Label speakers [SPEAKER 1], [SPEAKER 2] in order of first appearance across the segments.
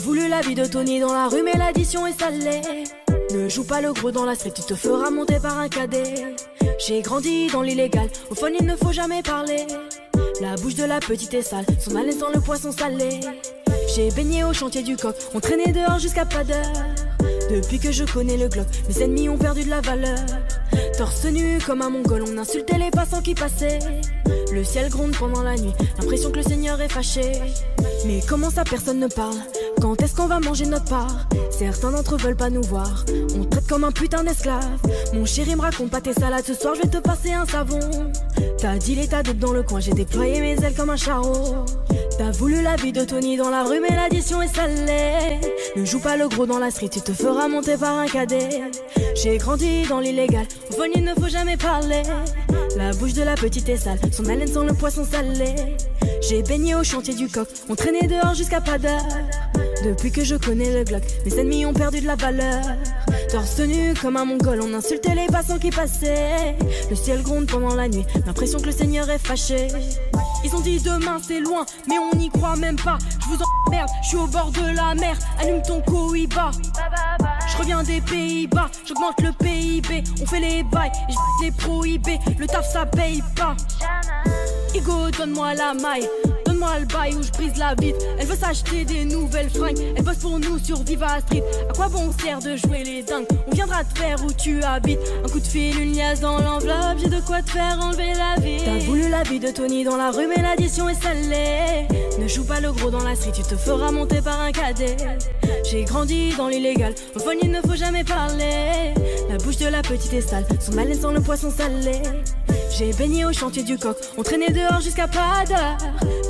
[SPEAKER 1] voulu la vie de Tony dans la rue, mais l'addition est salée. Ne joue pas le gros dans la street, tu te feras monter par un cadet. J'ai grandi dans l'illégal, au fun il ne faut jamais parler. La bouche de la petite est sale, son haleine sent le poisson salé. J'ai baigné au chantier du coq, on traînait dehors jusqu'à pas d'heure. Depuis que je connais le Glock, mes ennemis ont perdu de la valeur. Torse nu comme un mongol, on insultait les passants qui passaient. Le ciel gronde pendant la nuit, l'impression que le Seigneur est fâché. Mais comment ça personne ne parle? Quand est-ce qu'on va manger notre part? Certains d'entre eux veulent pas nous voir, on traite comme un putain d'esclave. Mon chéri me raconte pas tes salades, ce soir je vais te passer un savon. T'as dealé ta dope dans le coin, j'ai déployé mes ailes comme un charreau. T'as voulu la vie de Tony dans la rue, mais l'addition est salée. Ne joue pas le gros dans la street, tu te feras monter par un cadet. J'ai grandi dans l'illégal, au fun il ne faut jamais parler. La bouche de la petite est sale, son haleine sent le poisson salé. J'ai baigné au chantier du coq, on traînait dehors jusqu'à pas d'heure. Depuis que je connais le Glock, mes ennemis ont perdu de la valeur. Torse nu comme un mongol, on insultait les passants qui passaient. Le ciel gronde pendant la nuit, l'impression que le Seigneur est fâché. Ils ont dit demain c'est loin, mais on n'y croit même pas. Je vous emmerde, je suis au bord de la mer. Allume ton Cohiba. Je reviens des Pays-Bas, j'augmente le PIB. On fait les bails, et les prohibés. Le taf ça paye pas. Igo, donne-moi la maille, donne-moi le bail où je brise la vitre. Elle veut s'acheter des nouvelles fringues, elle bosse pour nous sur Viva Street. À quoi bon sert de jouer les dingues? On viendra te faire où tu habites. Un coup de fil, une liasse dans l'enveloppe, j'ai de quoi te faire enlever la vie. T'as voulu la vie de Tony dans la rue, mais l'addition est salée. Ne joue pas le gros dans la street, tu te feras monter par un cadet. J'ai grandi dans l'illégal, au fun il ne faut jamais parler. La bouche de la petite est sale, son haleine sent le poisson salé. J'ai baigné au chantier du coq, on traînait dehors jusqu'à pas d'heure.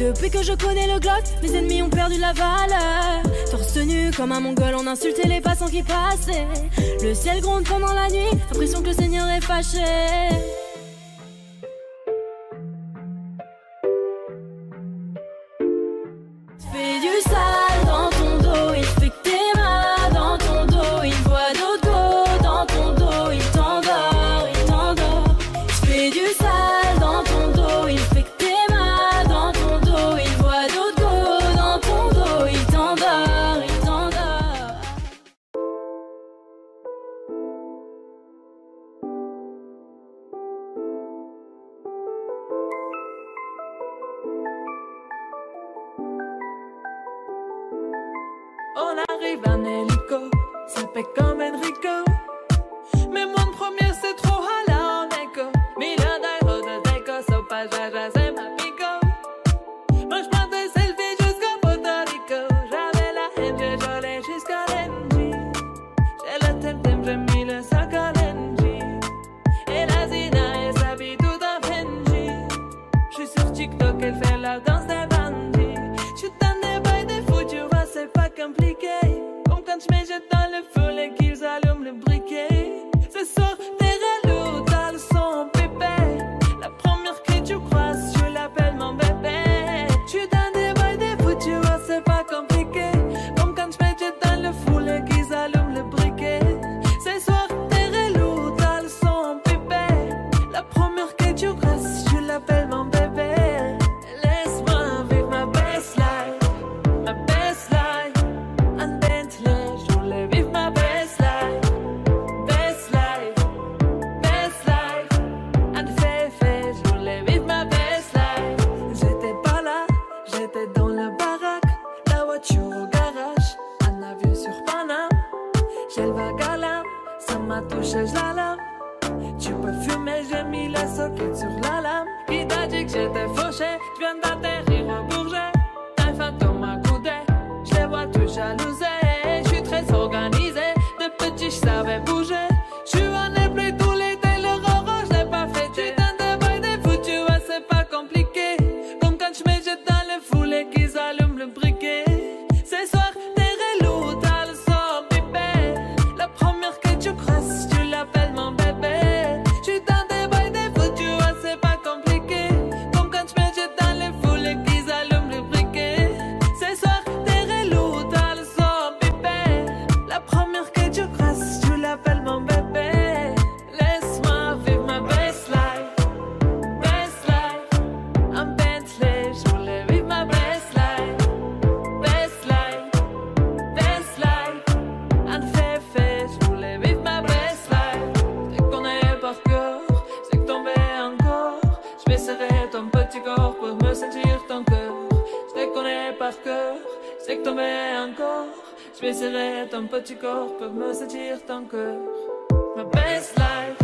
[SPEAKER 1] Depuis que je connais le Glock, mes ennemis ont perdu la valeur. Torse nu comme un mongol, on insultait les passants qui passaient. Le ciel gronde pendant la nuit, l'impression que le Seigneur est fâché. Fais du sale dans ton dos, il fait que t'es mal dans ton dos. Il voit d'autres go dans ton dos, il t'endort, il t'endort. Fais du sale dans ton dos, il fait que t'es mal dans ton dos. Il voit d'autres go dans ton dos, il t'endort, il t'endort.
[SPEAKER 2] On arrive en hélico, ça fait comme Enrico. Mais moi le premier c'est trop hala en écho. Million d'euros de déco, so pas jaja c'est ma pico. Moi j'prends des selfies jusqu'à Puerto Rico. J'avais la haine, j'ai jolé jusqu'à l'NG. J'ai le tem-tem, j'ai mis le sac à l'NG. Et la Zina, elle s'habille tout en Fendi. J'suis sur TikTok, elle fait la danse des bandits. J'suis dans des bails des fous, tu vois c'est pas compliqué. Comme quand je me jette dans le feu et qu'ils allument le briquet. Ce soir t'es relou, t'as le son pépé. La première que tu croises, je l'appelle mon bébé. J'suis dans des bails des fous, tu vois c'est pas compliqué. Comme quand je me jette dans le fou et qu'ils allument le briquet. Ce soir t'es relou, t'as le son pépé. La première que tu croises, je l'appelle mon bébé. Laisse-moi vivre ma best life, ma best life. Un Bentley, je voulais vivre ma best life, best life, best life. Un féfé, je voulais vivre ma best life. J'étais pas là, j'étais dans le baraque, la voiture au garage, un avion sur Paname. J'ai le vague à l'âme, ça m'a touché, je la lame. Tu peux fumer, j'ai mis la socket sur la lame. Qui t'a dit que j'étais fauché? Je viens d'atterrir au Bourget. Un fantôme m'a coudé, je les vois tous jalousés. Je suis très organisé, de petit je savais bouger. Je suis en plus tous les Taylor orange, je l'ai pas fait. Je suis dans des bails des fous, tu vois c'est pas compliqué. Comme quand je me jette dans le foule et qu'ils allument le briquet. Ce soir t'es relou, t'as le son pipé. La première que tu crosses, tu l'appelles mon bébé. Je suis dans des bails des fous, tu vois c'est pas compliqué. Comme quand je me jette dans le foule et qu'ils allument le briquet. Ce soir t'es relou, t'as le son Je vais serrer ton petit corps pour me sentir ton cœur. Ma best life,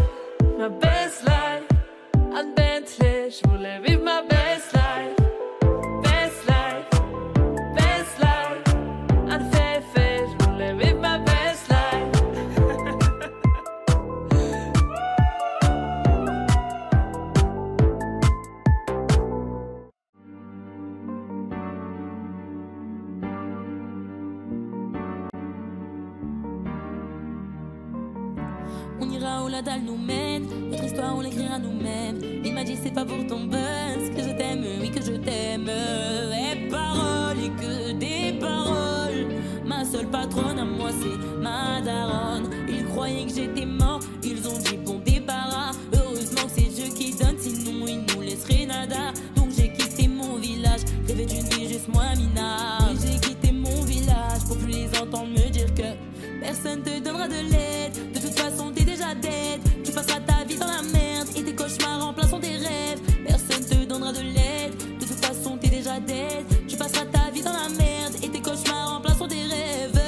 [SPEAKER 2] ma best life. En Bentley, je voulais vivre ma best life. Best life, best life. En Fefe, je voulais vivre ma best life.
[SPEAKER 3] On ira où la dalle nous mène, notre histoire on l'écrira nous-mêmes. Il m'a dit c'est pas pour ton buzz que je t'aime, oui que je t'aime. Et paroles et que des paroles. Ma seule patronne à moi c'est ma daronne. Ils croyaient que j'étais mort, ils ont dit bon débarras. Heureusement que c'est Dieu qui donne, sinon ils nous laisseraient nada. Donc j'ai quitté mon village, rêvé d'une vie juste moins minable. Et j'ai quitté mon village pour plus les entendre me dire que personne te donnera de l'aide. De toute façon t'es déjà dead. Tu passeras ta vie dans la merde et tes cauchemars remplaceront tes rêves. Personne te donnera de l'aide. De toute façon t'es déjà dead. Tu passeras ta vie dans la merde et tes cauchemars remplaceront tes rêves.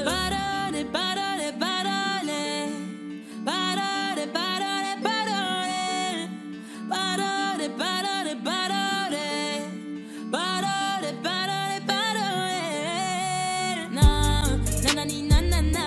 [SPEAKER 3] Parole, parole, parole. Parole, parole, parole. Parole, parole, parole. Parole, parole, parole. Na, na, na, na, na.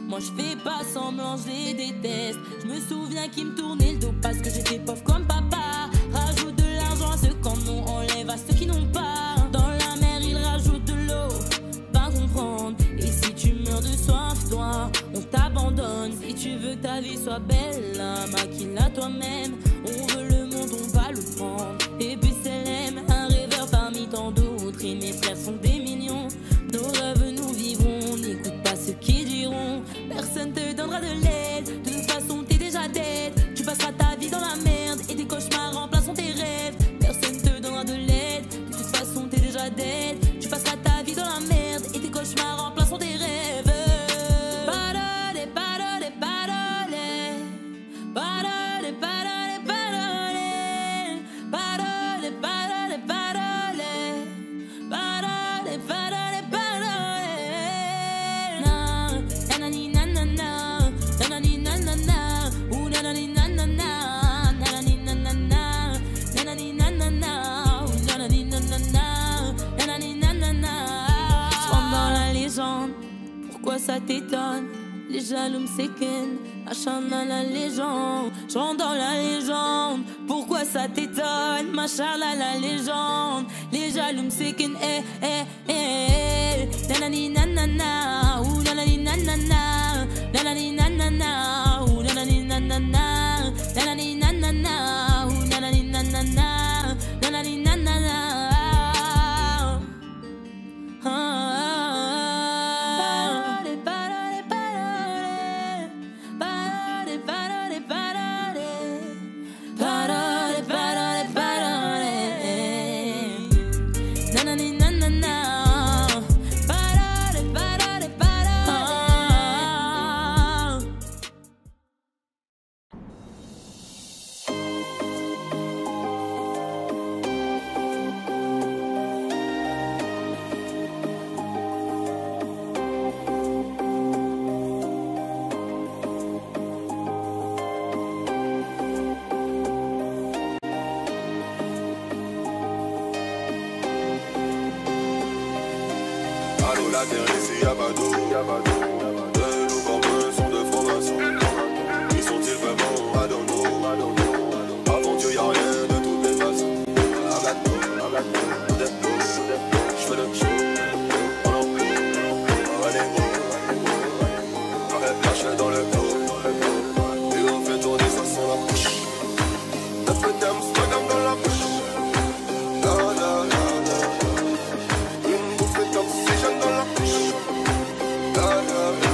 [SPEAKER 3] Moi je fais pas semblant, je les déteste. Je me souviens qu'ils me tournaient le dos parce que j'étais pauvre comme papa. Rajoute de l'argent à ceux qui en ont, enlève à ceux qui n'ont pas. Dans la mer ils rajoutent de l'eau, pas comprendre. Et si tu meurs de soif, toi, on t'abandonne. Si tu veux que ta vie soit belle, maquille-la toi-même. On veut le monde, on va le prendre. Et puis c'est l'aime, un rêveur parmi tant d'autres. Et mes frères sont des millions. Nos rêves nous vivrons, n'écoute pas ceux qui diront. Personne te donnera de l'aide. De toute façon t'es déjà dead. Tu passeras ta vie dans la merde et tes cauchemars remplaceront tes rêves. Personne te donnera de l'aide. De toute façon t'es déjà dead. Tu passeras ta vie dans la merde et tes cauchemars remplaceront tes rêves. Parole, parole, parole. Parole, parole, parole. Parole, parole, parole. Parole, parole, parole. Na, na, na, na, na. Na, na, na, na. Ooh, na, na, na, na, na. Na, na, na, na. Na, na, na, na. Ooh, na, na, na, na. Na, na, na. Je rentre dans la légende. Pourquoi ça t'étonne? Les jaloux me séquennent, machin dans la légende. Je rentre dans la légende. Pourquoi ça t'étonne? Machin dans la légende. Les jaloux me séquennent, eh, eh, eh. Nanani nanana, ouh nanani nanana. Nanani nanana, ouh nanani nanana. Nanani nanana, ouh nanani nanana. Nanani nanana.
[SPEAKER 4] La terre ici y'a pas d'eau. De nos formes sont de francs-maçons. Qui sont-ils vraiment? I don't know. Avant Dieu y'a rien de toutes les façons. J'fais le show. Arrête lâche dans le dos. Et on fait tourner ça sans la bouche. Neuf le thème, swagam dans la bouche. La la la la. Une bouffée d'oxygène dans la bouche. La la la.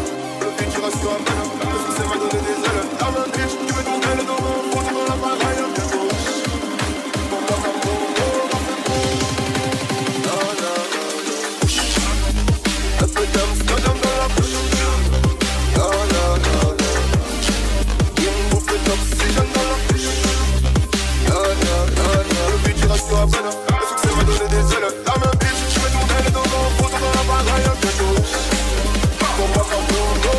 [SPEAKER 4] à peine. Le succès m'a donné des ailes. La même bitch, je vais tourner les dos dans le photo dans la bagaille bientôt. Pour moi comme Bongo,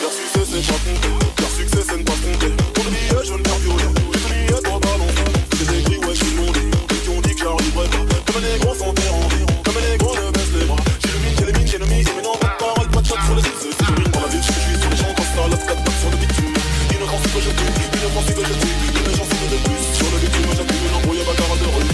[SPEAKER 4] leur succès c'est ne pas se tromper. Pour le billet jaune vert violet, les billets droit ballon. C'est des gris ouais qui m'ont dit, qui ont dit que j'arriverai pas. Comme un négro sans terre en vie, comme un négro ne baisse les bras. J'ai les mines, j'ai l'ennemi, mais non pas de parole, pas de chat sur les îles. C'est une dans la ville, je suis sur les gens quand ça lave 4 pattes sur le bitume. Innocent que je tue, innocent que je tue, une méchant de plus. Sur le bitume j'appuie une embrouille bagarre de rue.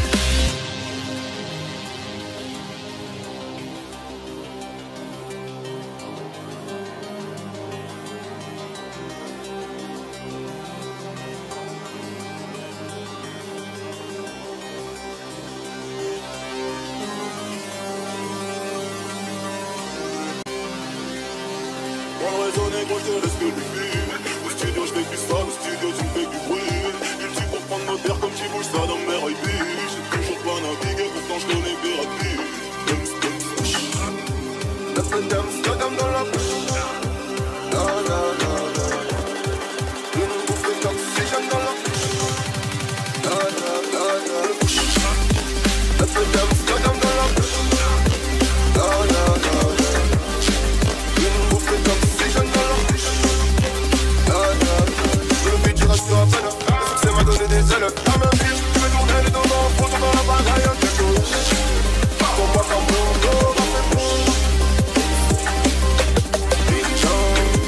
[SPEAKER 4] Gros, je te laisse que du fil. Au studio, je fais plus ça, au studio, tu me fais du bruit. Il tue pour prendre notre terre comme tu bouges ça dans mes rêves. J'ai toujours pas navigué, pourtant je connais des rapides. La dame dans la bouche. La la la la. Une bouffée d'oxygène dans la bouche. La la la la. La dame dans la bouche. La la la la. Une bouffée d'oxygène dans la bouche. Le succès m'a donné des ailes. La même bitch, je vais tourner les dos dans le photo dans la bagaille bientôt. Pour moi comme Bongo, dans mes bouches. Bichon,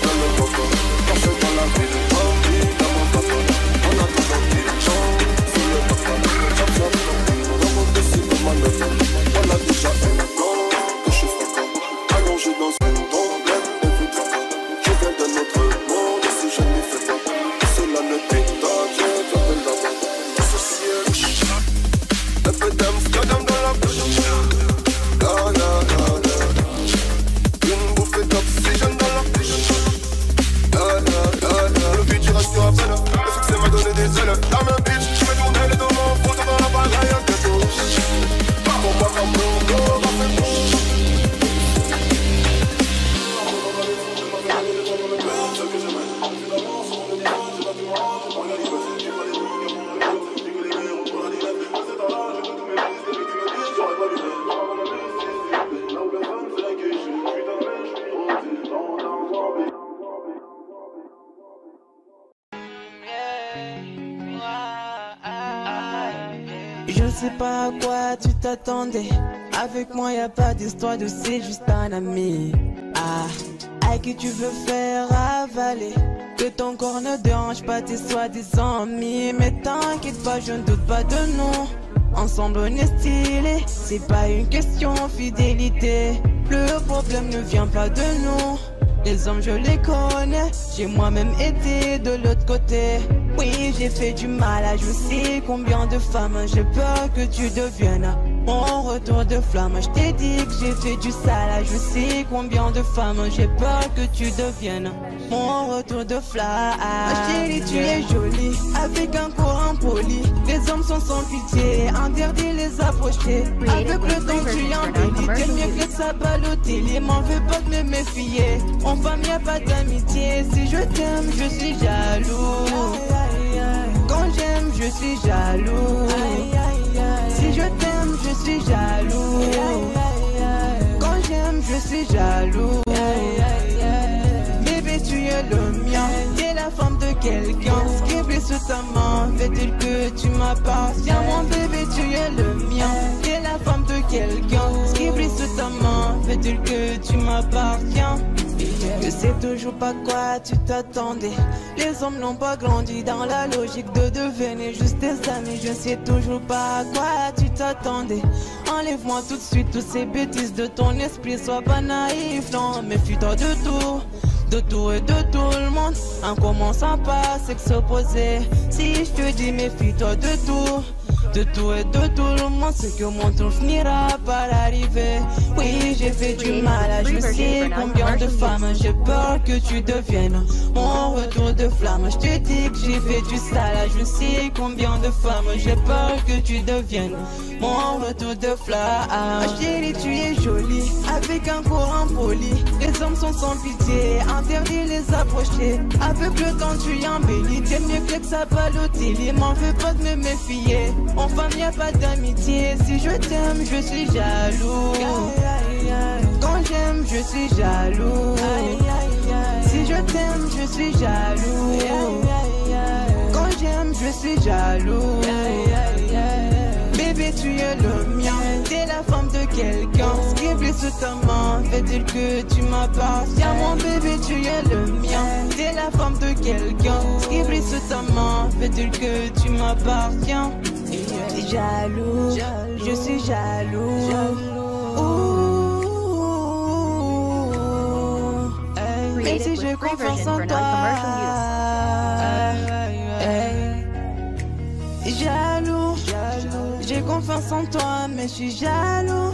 [SPEAKER 4] dans le coco, marche dans la ville. Bambi, dans mon papa, on a tout dans Bichon. Sur le papa, chop chop, on remonte ici comme un autre. On a déjà un temps, que je suis froid. Allongé dans un problème de putain. Je viens de notre monde, si je n'y fais pas. Cela ne t'étonne, je t'appelle là-bas. Associé, un peu d'Amsterdam dans la bouche. La la la la. Une bouffée d'oxygène dans la bouche. La la la la. Le beat il reste à peine. Le succès m'a donné des ailes. La même bitch, je vais tourner les dos en photo dans la bagaille bientôt. Pour moi comme Bongo, dans mes bouches.
[SPEAKER 5] Je sais pas à quoi tu t'attendais. Avec moi y'a pas d'histoire de c'est juste un ami. À qui tu veux faire avaler. Que ton corps ne dérange pas tes soi-disant amis. Mais t'inquiète pas, je ne doute pas de nous. Ensemble on est stylé. C'est pas une question fidélité. Le problème ne vient pas de nous. Les hommes je les connais. J'ai moi-même été de l'autre côté. Oui j'ai fait du mal à je sais combien de femmes. J'ai peur que tu deviennes mon retour de flamme. Je t'ai dit que j'ai fait du sale à je sais combien de femmes. J'ai peur que tu deviennes mon retour de flamme. Chérie tu es jolie avec un corps impoli. Les hommes sont sans pitié, interdit les approcher. Avec le temps tu embellis. T'aimes mieux que ça Balotelli. M'en veux pas de me méfier. En femme y'a pas d'amitié. Si je t'aime je suis jaloux. Quand j'aime je suis jaloux. Si je t'aime je suis jaloux. Quand j'aime je suis jaloux. Bébé tu es le mien. T'es la femme de quelqu'un. Scribblé sous ta main. Fait-il que tu m'appartiens. Mon bébé tu es le mien. T'es la femme de quelqu'un. Scribblé sous ta main. Fait-il que tu m'appartiens. Je sais toujours pas quoi tu t'attendais. Les hommes n'ont pas grandi dans la logique de devenir juste des amis. Je sais toujours pas à quoi tu t'attendais. Enlève-moi tout de suite toutes ces bêtises de ton esprit. Sois pas naïf, non, méfie-toi de tout. De tout et de tout le monde. En commençant par s'opposer. Si je te dis méfie-toi de tout. de tout et de tout le monde, c'est que mon tour finira par arriver. Oui, j'ai fait du mal à je sais combien de femmes. J'ai peur que tu deviennes mon retour de flamme. Je te dis que j'ai fait du sale à je sais combien de femmes. J'ai peur que tu deviennes mon retour de flamme. Ma chérie, tu es jolie, avec un courant poli. Les hommes sont sans pitié, interdit les approcher. Avec le temps tu embellis, t'es mieux que ça Balotelli. M'en veux pas de me méfier, enfin y a pas d'amitié. Si je t'aime, je suis jaloux. Quand j'aime, je suis jaloux. Si je t'aime, je suis jaloux. Quand j'aime, je suis jaloux. Bébé, tu es le mien, t'es la femme de quelqu'un. Ce qui blesse sous ta main, fait dire que tu m'appartiens. Mon bébé, tu es le mien, t'es la femme de quelqu'un. Ce qui blesse sous ta main, fait dire que tu m'appartiens. Jaloux, je suis jaloux. Même si j'ai confiance en toi. Jaloux, j'ai confiance en toi, mais je suis jaloux.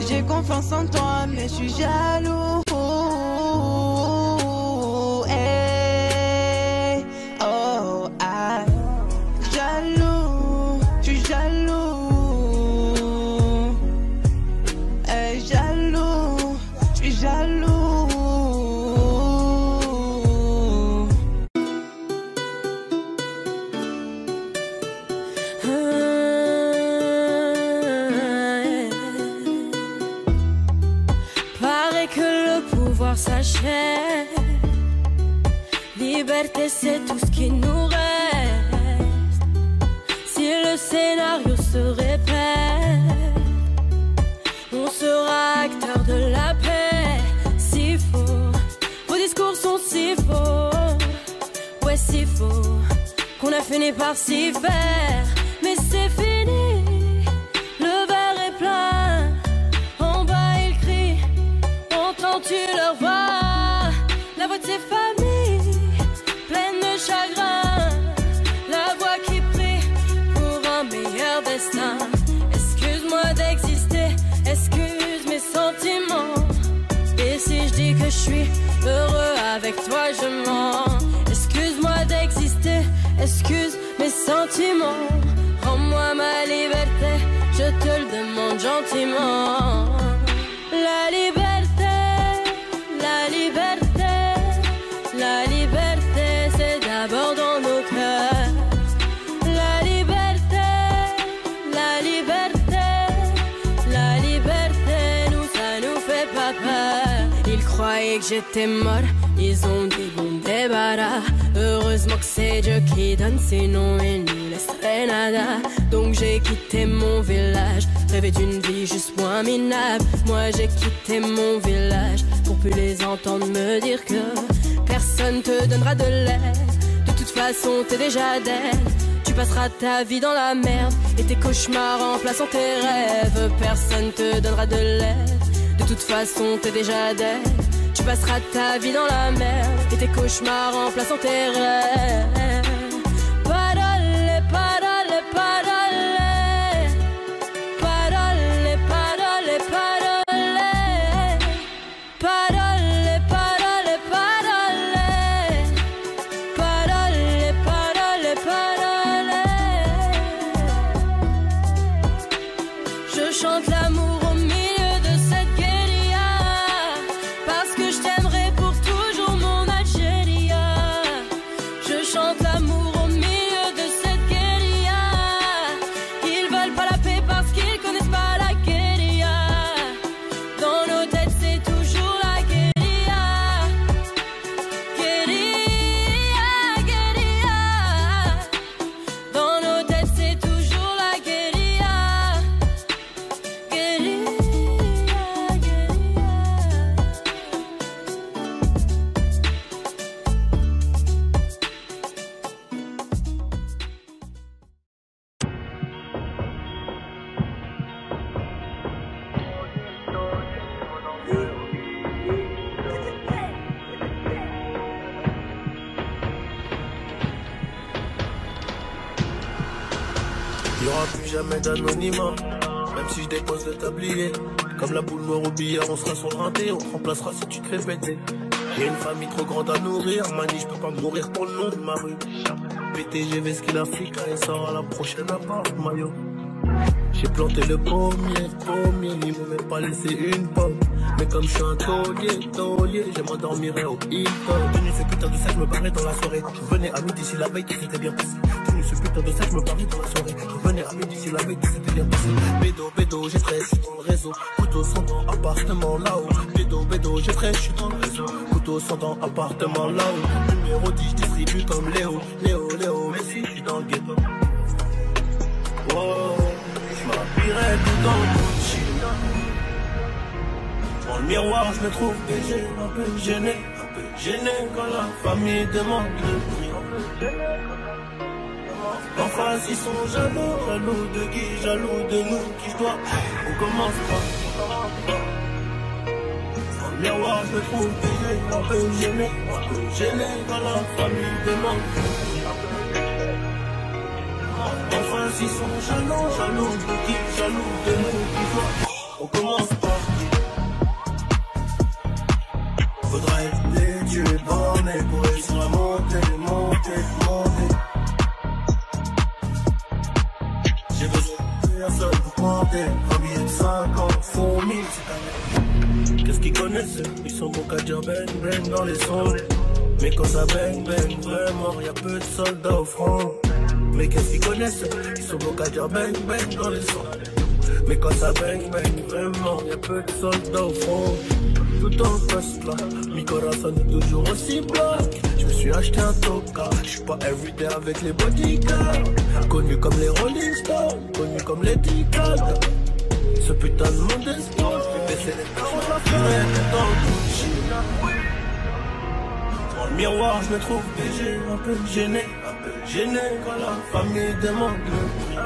[SPEAKER 5] J'ai confiance en toi, mais je suis jaloux. Hey, oh, ah. Jaloux, je suis jaloux. Hey, jaloux, je suis jaloux.
[SPEAKER 1] S'achève. Liberté, c'est tout ce qui nous reste. Si le scénario se répète, on sera acteur de la paix. Si faux, vos discours sont si faux. Ouais, si faux, qu'on a fini par s'y faire. Mais c'est fini, le verre est plein. En bas ils crient, entends-tu leur voix? La voix de ses familles, pleine de chagrin. La voix qui prie pour un meilleur destin. Excuse-moi d'exister, excuse mes sentiments. Et si je dis que je suis heureux avec toi, je mens. Excuse-moi d'exister, excuse mes sentiments. Rends-moi ma liberté, je te le demande gentiment. La liberté, la liberté, la liberté, c'est d'abord dans nos cœurs. La liberté, la liberté, la liberté, nous ça nous fait pas peur. Ils croyaient que j'étais mort, ils ont dit bon débarras. Heureusement que c'est Dieu qui donne, sinon il nous laisserait nada. Donc j'ai quitté mon village, rêvé d'une vie juste moins minable. Moi j'ai quitté mon village pour plus les entendre me dire que personne te donnera de l'aide. De toute façon t'es déjà dead. Tu passeras ta vie dans la merde et tes cauchemars remplaçant tes rêves. Personne te donnera de l'aide. De toute façon t'es déjà dead. Tu passeras ta vie dans la merde et tes cauchemars remplaçant tes rêves. Parole, parole, parole. Parole, parole, parole. Parole, parole, parole. Parole, parole, parole. Je chante l'amour au milieu de cette guérilla, parce que je t'aimerai pour toujours mon Algérie. Je chante l'amour au milieu de
[SPEAKER 4] n'aura plus jamais d'anonymat. Même si je dépose le tablier, comme la boule noire au billard, on sera sur le rinté, on te remplacera si tu te fais péter. J'ai une famille trop grande à nourrir, manie, je peux pas mourir pour le nom de ma rue. PTGV ce qu'il a fait quand il sort à la prochaine appart maillot. J'ai planté le pommier, il m'a même pas laissé une pomme. Mais comme je suis un taulier, je m'endormirai au Hilton. Tenu ce putain de sac, je me barrais dans la soirée. Je venais à midi si la veille, tout s'était bien passé. Tenu ce putain de sac, je me barrais dans la soirée. Je venais à midi si la veille, tout s'était bien passé. Bédo, j'ai fraîche, je suis dans le réseau. Couteau sans dents, appartement là-haut. Bédo, j'ai fraîche, je suis dans le réseau. Couteau sans dents, appartement là-haut. Numéro 10, je distribue comme Léo, mais si je suis dans le ghetto. Wow. M'habillerai tout dans le Gucci. Dans le miroir, je me trouve BG, un peu gêné quand la famille demande le prix. En face, ils sont jaloux de qui, jaloux de nous, qui je dois. On commence pas. Dans le miroir, je me trouve BG, un peu gêné quand la famille demande le prix. Enfin, s'ils sont jaloux de qui, jaloux de nous, qui voient. On commence par qui? Faudra être Dieu borné pour réussir à monter. J'ai besoin de personne pour compter. Un billet de 50 font 1000. Qu'est-ce qu'ils connaissent? Ils sont bons qu'à dire bang dans les sons. Mais quand ça bang vraiment, y'a peu de soldats au front. Mais qu'est-ce qu'ils connaissent? Ils sont bons qu'à dire bang dans les sons. Mais quand ça bang vraiment, y'a peu de soldats au front. Tout en poste là, mi corazon est toujours aussi bloc. Je me suis acheté un toka, je suis pas everyday avec les bodyguards. Connu comme les Rolling Stones, connu comme les Ticals. Ce putain de monde d'espoir, je vais baisser les parents, je la ferai dans le Gucci. Dans le miroir, je me trouve BG, un peu gêné quand la famille demande le prix.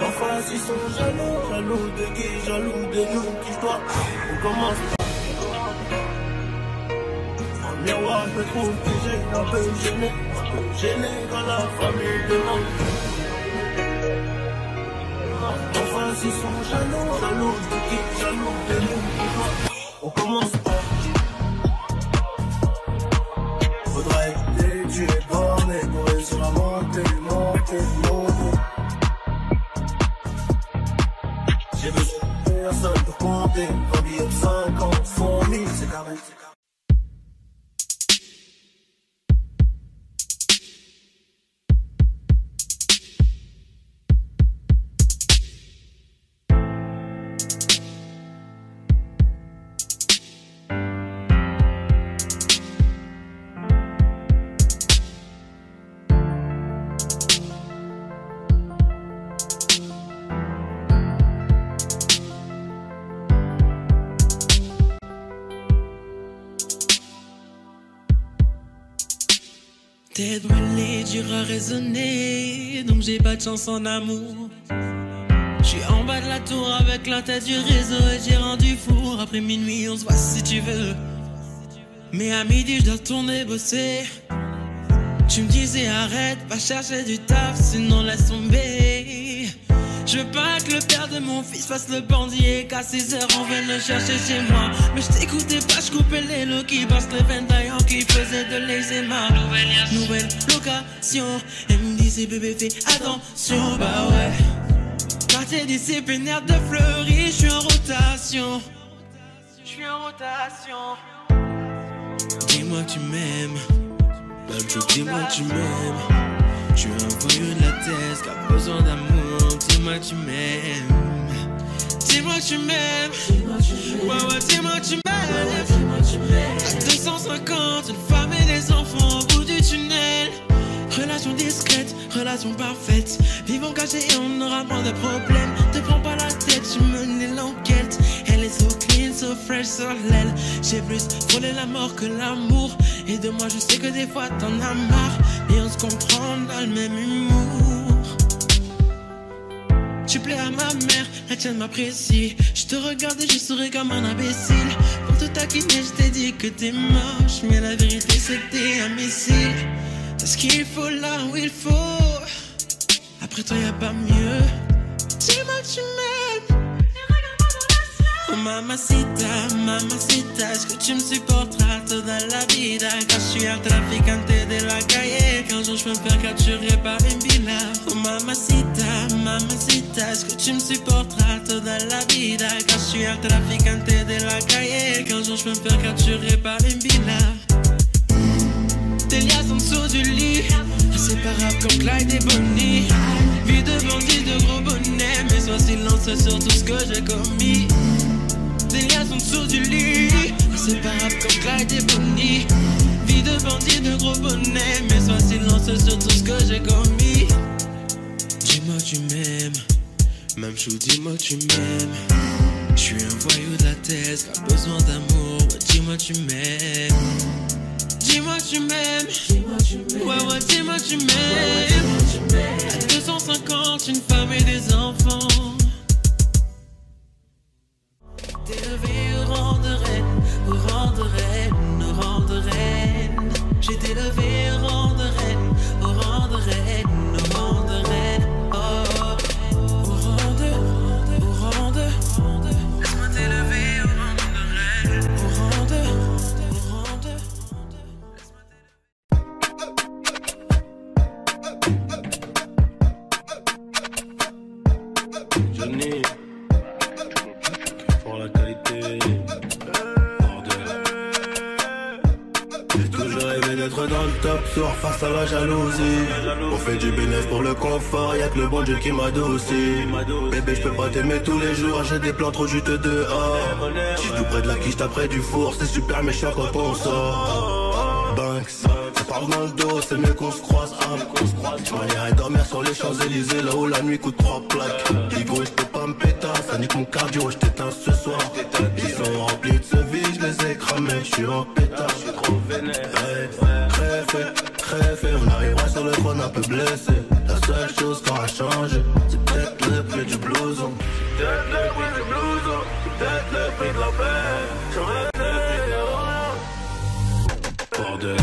[SPEAKER 4] En face, ils sont jaloux de qui, jaloux de nous, qui je dois. On commence pas. Dans le miroir, je me trouve BG, un peu gêné quand la famille demande le prix. En face, ils sont jaloux de qui, jaloux de nous, qui je dois. On commence pas. Faudra être Dieu borné pour réussir à monter. J'ai besoin de personne pour compter. Un billet de 50 font 1000, c'est carré.
[SPEAKER 6] Tête brûlée, dur à raisonner, donc j'ai pas de chance en amour. J'suis en bas de la tour avec la tête du réseau et j'ai rendu fou. Après minuit, on se voit si tu veux. Mais à midi, je dois retourner bosser. Tu me disais arrête, va chercher du taf, sinon laisse tomber. Je veux pas que le père de mon fils fasse le bandit et qu'à 6 heures on vienne le chercher chez moi. Mais je t'écoutais pas, je coupais les lots qui passent les ventaillants qui faisaient de l'eczéma. Nouvelle location, elle me disait bébé fais attention, bah ouais. Quartier disciplinaire de Fleury, je suis en rotation. Dis-moi que tu m'aimes, baby, dis-moi que tu m'aimes. Je suis un voyou de la thèse qui a besoin d'amour. Dis-moi que tu m'aimes. Dis-moi que tu m'aimes. Ouais, dis-moi que tu m'aimes. À 250, une femme et des enfants au bout du tunnel. Relation discrète, relation parfaite. Vivons cachés et on aura moins de problèmes. Te prends pas la tête, tu menais l'enquête. Elle est so clean, so fresh sur l'aile. J'ai plus frôlé la mort que l'amour. Et de moi je sais que des fois t'en as marre. Et on se comprend dans le même humour. Tu plais à ma mère, la tienne m'apprécie. Je te regardais, je souris comme un imbécile. Pour te taquiner, je t'ai dit que t'es moche. Mais la vérité c'est que t'es un missile. T'as ce qu'il faut là où il faut. Après toi y'a pas mieux. Dis-moi que tu m'aimes. Oh mamacita, mamacita, est-ce que tu me supporteras toda la vida? Car je suis un traficante de la calle. Qu'un jour je peux me faire capturer par une villa. Oh mamacita, mamacita, est-ce que tu me supporteras toda la vida? Car je suis un traficante de la calle. Qu'un jour je peux me faire capturer par une villa. Tes liasses en dessous du lit, inséparables comme Clyde et Bonnie. Vie de bandit, de gros bonnet, mais sois silencieux sur tout ce que j'ai commis. Des liasses en dessous du lit, inséparables comme Clyde et Bonnie. Vie de bandit, de gros bonnet, mais sois silencieux sur tout ce que j'ai commis. Dis-moi tu m'aimes, même chou, dis-moi tu m'aimes. J'suis un voyou de la tête, pas besoin d'amour, ouais, dis-moi tu m'aimes. Dis-moi tu m'aimes, ouais ouais dis-moi tu m'aimes. À 250, une femme et des enfants. T'es levé au rang de reine, au rang de reine, au rang de reine. J'ai été levé au rang de reine, au rang de reine, au rang de reine. Oh, au rang de, au rang de. Laisse-moi t'élever au rang de reine, au rang de, au rang de.
[SPEAKER 4] Johnny, pour la qualité, bordel. J'ai toujours rêvé d'être dans le top sur face à la jalousie. On fait du bénéfice pour le confort, y'a que le bon Dieu qui m'adoucit. Bébé, je peux pas t'aimer tous les jours, j'ai des plans trop juteux dehors. J'suis tout près de la quiche, t'as près du four, c'est super méchant quand on sort. Banks, ça parle dans le dos, c'est mieux qu'on se croise. Tu m'irais dormir sur les Champs-Élysées, là où la nuit coûte 3 plaques. Digo, j'étais pas me pétard, ça nique mon cardio, j't'éteins ce soir. Ils sont remplis de ce vide, j'les ai cramés, j'suis en pétard. J'suis trop vénère. Crève, on arrivera sur le trône un peu blessé. La seule chose qui aura changé, c'est peut-être le prix du blouson. C'est peut-être le prix du blouson, c'est peut-être le prix de la paix. J'aurais été bordel.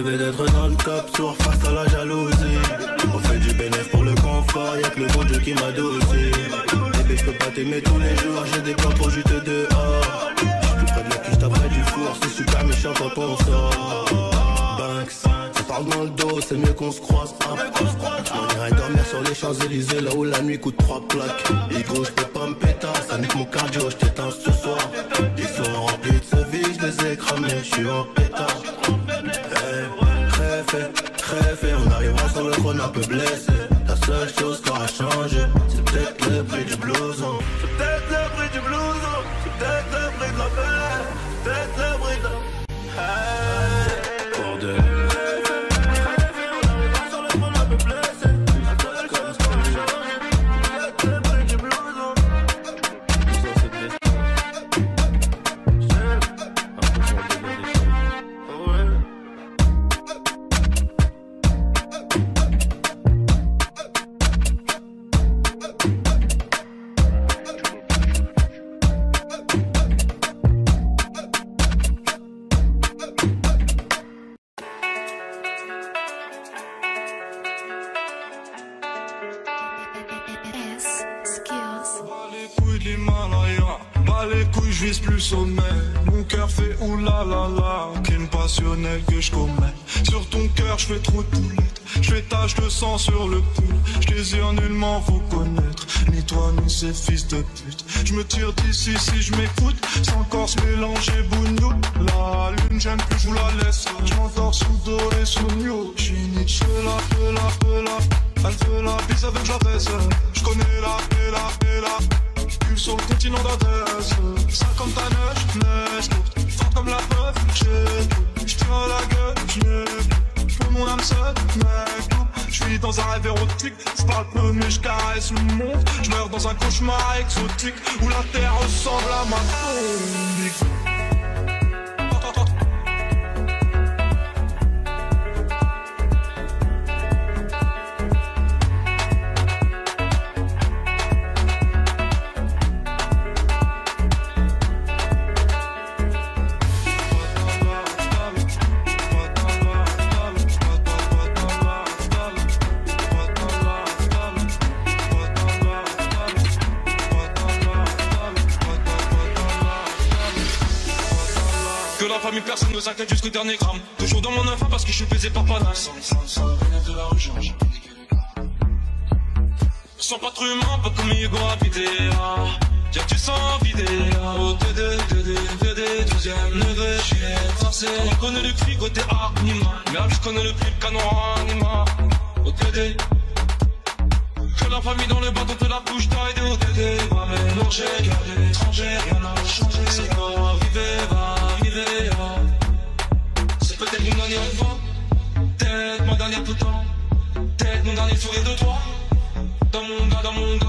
[SPEAKER 4] D'être dans le top sur face à la jalousie. On fait du bénéfice pour le confort, y'a que le bon Dieu qui m'adoucit. Bébé, je peux pas t'aimer tous les jours, j'ai des plans trop juteux dehors. J'suis tout près de la quiche, t'as près du four, c'est super méchant quand on sort. Banks, ça parle dans le dos, c'est mieux qu'on se croise. On irait dormir sur les Champs-Élysées, là où la nuit coûte 3 plaques. Ego, j'peux pas me pétard, ça nique mon cardio, j't'éteins ce soir. Ils sont remplis de ce vide, j'les ai cramés, j'suis en pétard. Crève, on arrivera sur le trône un peu blessé. La seule chose qui aura changé, c'est peut-être le prix du blouson. C'est peut-être le prix du blouson, c'est peut-être le prix de la paix, c'est peut-être le prix de la... Bordel. On arrivera sur le trône un peu blessé. La seule chose qui aura changé, c'est peut-être le prix du blouson. Blouson c'est blessé.
[SPEAKER 7] Je vise plus sommet, mon cœur fait oulala, crime passionnel que je commets. Sur ton cœur je fais trop de poulettes, je fais tache de sang sur le pull. Je désire nullement vous connaître, ni toi ni ces fils de pute. Je me tire d'ici si je m'écoute, sans corps mélanger bougnou. La lune j'aime plus, je vous la laisse. Je m'endors sous dos et sous new. J'suis Nietzsche, elle veut la bise avec la baisse. Je connais la sur le continent d'Adès. Ça comme ta neige courte, forte comme la preuve. Je tire la gueule, je n'ai plus. Je mon âme seule, mec. Je suis dans un rêve érotique, je parle peu mais je caresse le monde. Je meurs dans un cauchemar exotique où la terre ressemble à ma tombe. Que la famille, personne ne s'inquiète jusqu'au dernier gramme. Toujours dans mon enfant parce que je suis baisé par Panas. Sans de la rue, j'ai niqué les gars. Sans pas trop humain, pas comme Hugo habité. Tiens, tu sens vidé. Au TD, 12ème degré, j'suis forcé. On connaît le cri côté anima. Merde, je connais le prix, le canon anima. Au TD. Que la famille dans le bateau te la couche taille de OTD. Va mélanger, garder étranger, rien n'a changé. Ça va arriver, C'est peut-être une dernière fois, peut-être ma dernière tout le temps. Peut-être mon dernier sourire de toi. Dans mon gars.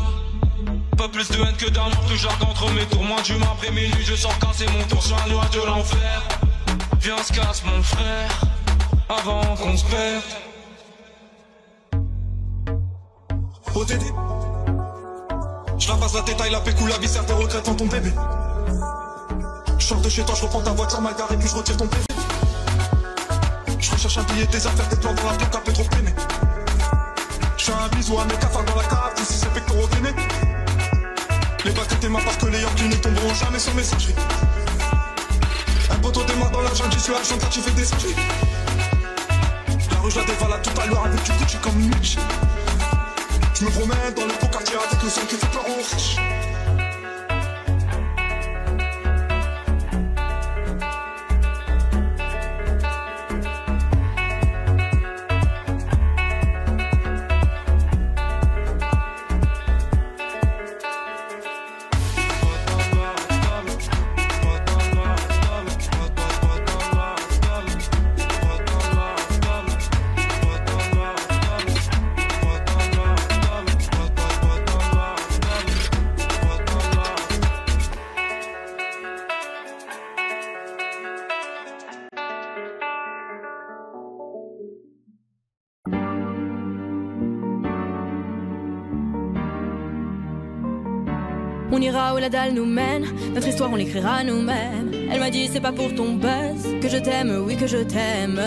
[SPEAKER 7] Pas plus de haine que d'amour, tout jargon entre mes tours. Moins d'humain après minuit, je sors casser mon tour sur un nuage de l'enfer. Viens, se casse mon frère, avant qu'on se perde. OTD, je la passe la détail, la pécou, la viscère, tes regrets dans ton bébé. Je sors de chez toi, je reprends ta voiture mal garée, puis je retire ton PV. Je recherche un billet, des affaires, des plans dans la tête, t'as fait trop peiner. Je fais un bisou à mes cafards dans la cave, ici c'est pectoraux gainés. Les batteries t'aiment parce que les Yankees ne tomberont jamais sur messagerie. Un poteau démarre dans la jungle, j'y suis argent, tu fais des singeries. La rue je la dévale à tout à l'heure avec du Gucci comme une bitch. Je me promène dans le beau quartier avec le son qui fait peur aux riches.
[SPEAKER 1] On ira où la dalle nous mène, notre histoire on l'écrira nous-mêmes. Elle m'a dit c'est pas pour ton buzz que je t'aime, oui que je t'aime.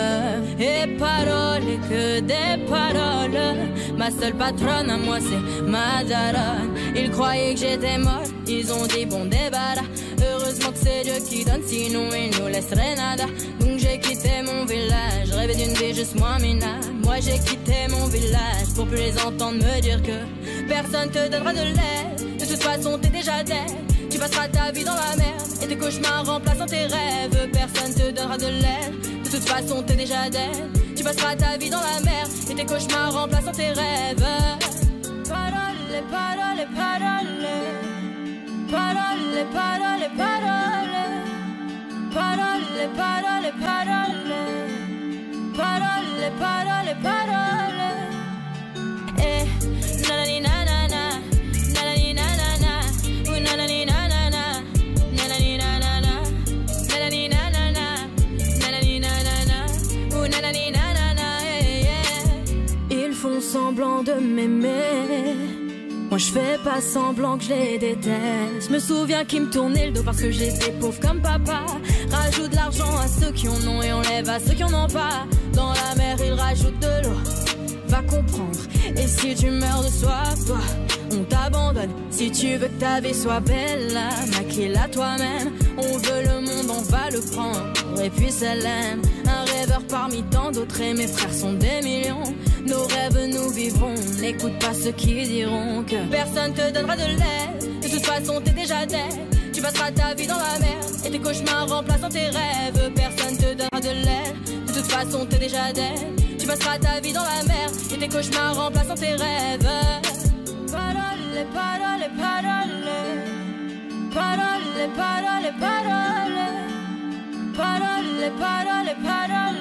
[SPEAKER 1] Et paroles, et que des paroles. Ma seule patronne à moi c'est ma daronne. Ils croyaient que j'étais morte, ils ont dit bon débarras. Heureusement que c'est Dieu qui donne, sinon il nous laisserait nada. Donc j'ai quitté mon village, rêvé d'une vie juste moins minable. Moi j'ai quitté mon village pour plus les entendre me dire que personne te donnera de l'aide. De toute façon t'es déjà dead. Tu passeras ta vie dans la merde et tes cauchemars remplaçant tes rêves. Personne te donnera de l'aide. De toute façon t'es déjà dead. Tu passeras ta vie dans la merde et tes cauchemars remplaçant tes rêves. Parole, parole, parole. Parole, parole, parole. Parole, parole, parole. Parole, parole, parole. Eh, nanani nanana. Nanani nanana. Ooh, nanani nanana. Nanani nanana. Nanani nanana. Nanani nanana. Ooh, nanani nanana. Ils font semblant de m'aimer. Moi je fais pas semblant que je les déteste. Me souviens qu'ils me tournaient le dos parce que j'étais pauvre comme papa. Rajoute de l'argent à ceux qui en ont et enlève à ceux qui en ont pas. Dans la mer ils rajoutent de l'eau, va comprendre. Et si tu meurs de soif, toi, on t'abandonne. Si tu veux que ta vie soit belle, maquille-la toi-même. On veut le monde, on va le prendre. Et puis ça l'aime. Un rêveur parmi tant d'autres et mes frères sont des millions. Nos rêves nous vivrons, n'écoute pas ceux qui diront que personne te donnera de l'aide. De toute façon t'es déjà dead. Tu passeras ta vie dans la merde et tes cauchemars remplaçant tes rêves. Personne te donnera de l'aide. De toute façon t'es déjà dead. Tu passeras ta vie dans la merde et tes cauchemars remplaçant tes rêves. Parole, parole, parole. Parole, parole, parole. Parole, parole, parole.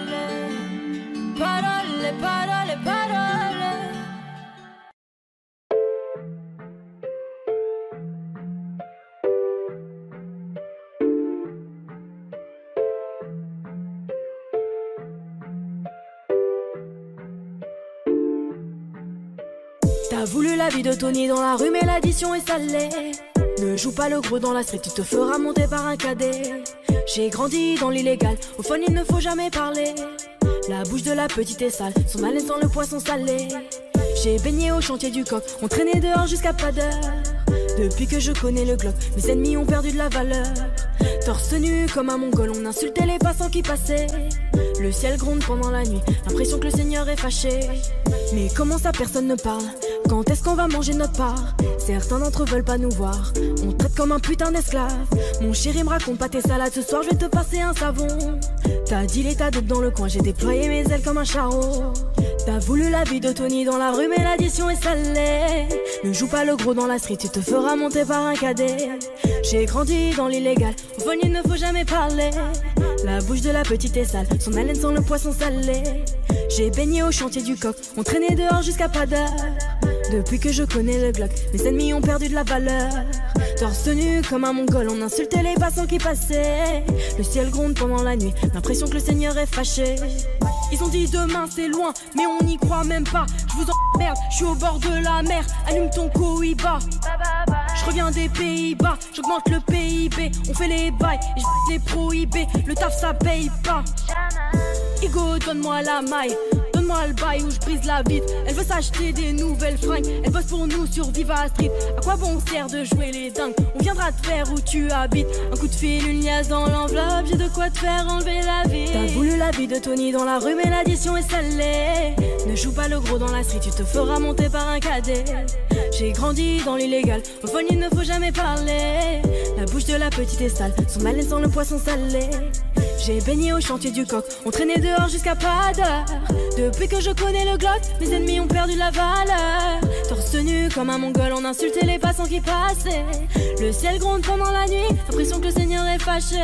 [SPEAKER 1] Parole, parole, parole. T'as voulu la vie de Tony dans la rue mais l'addition est salée. Ne joue pas le gros dans la street, tu te feras monter par un cadet. J'ai grandi dans l'illégal, au fun il ne faut jamais parler. La bouche de la petite est sale, son haleine sent le poisson salé. J'ai baigné au chantier du coq, on traînait dehors jusqu'à pas d'heure. Depuis que je connais le Glock, mes ennemis ont perdu de la valeur. Torse nu comme un mongol, on insultait les passants qui passaient. Le ciel gronde pendant la nuit, l'impression que le Seigneur est fâché. Mais comment ça personne ne parle? Quand est-ce qu'on va manger notre part? Certains d'entre eux veulent pas nous voir, on traite comme un putain d'esclave. Mon chéri me raconte pas tes salades, ce soir je vais te passer un savon. T'as dit l'état d'autres dans le coin, j'ai déployé mes ailes comme un charreau. T'as voulu la vie de Tony dans la rue mais l'addition est salée. Ne joue pas le gros dans la street, tu te feras monter par un cadet. J'ai grandi dans l'illégal, au fond il ne faut jamais parler. La bouche de la petite est sale, son haleine sent le poisson salé. J'ai baigné au chantier du coq, on traînait dehors jusqu'à pas d'heure. Depuis que je connais le Glock, mes ennemis ont perdu de la valeur. Torse nu comme un mongol, on insultait les passants qui passaient. Le ciel gronde pendant la nuit, l'impression que le Seigneur est fâché. Ils ont dit demain c'est loin, mais on n'y croit même pas. Je vous emmerde, je suis au bord de la mer. Allume ton Cohiba. Je reviens des Pays-Bas, j'augmente le PIB. On fait les bails et je les prohibés. Le taf ça paye pas. Igo, donne-moi la maille, donne-moi le bail où je brise la vitre. Elle veut s'acheter des nouvelles fringues, elle bosse pour nous sur Viva Street. À quoi bon sert de jouer les dingues? On viendra te faire où tu habites. Un coup de fil, une liasse dans l'enveloppe, j'ai de quoi te faire enlever la vie. T'as voulu la vie de Tony dans la rue mais l'addition est salée. Ne joue pas le gros dans la street, tu te feras monter par un cadet. J'ai grandi dans l'illégal, au fond il ne faut jamais parler. La bouche de la petite est sale, son haleine sent le poisson salé. J'ai baigné au chantier du coq, on traînait dehors jusqu'à pas d'heure. Depuis que je connais le Glock, mes ennemis ont perdu la valeur. Torse nu comme un mongol, on insultait les passants qui passaient. Le ciel gronde pendant la nuit, l'impression que le Seigneur est fâché.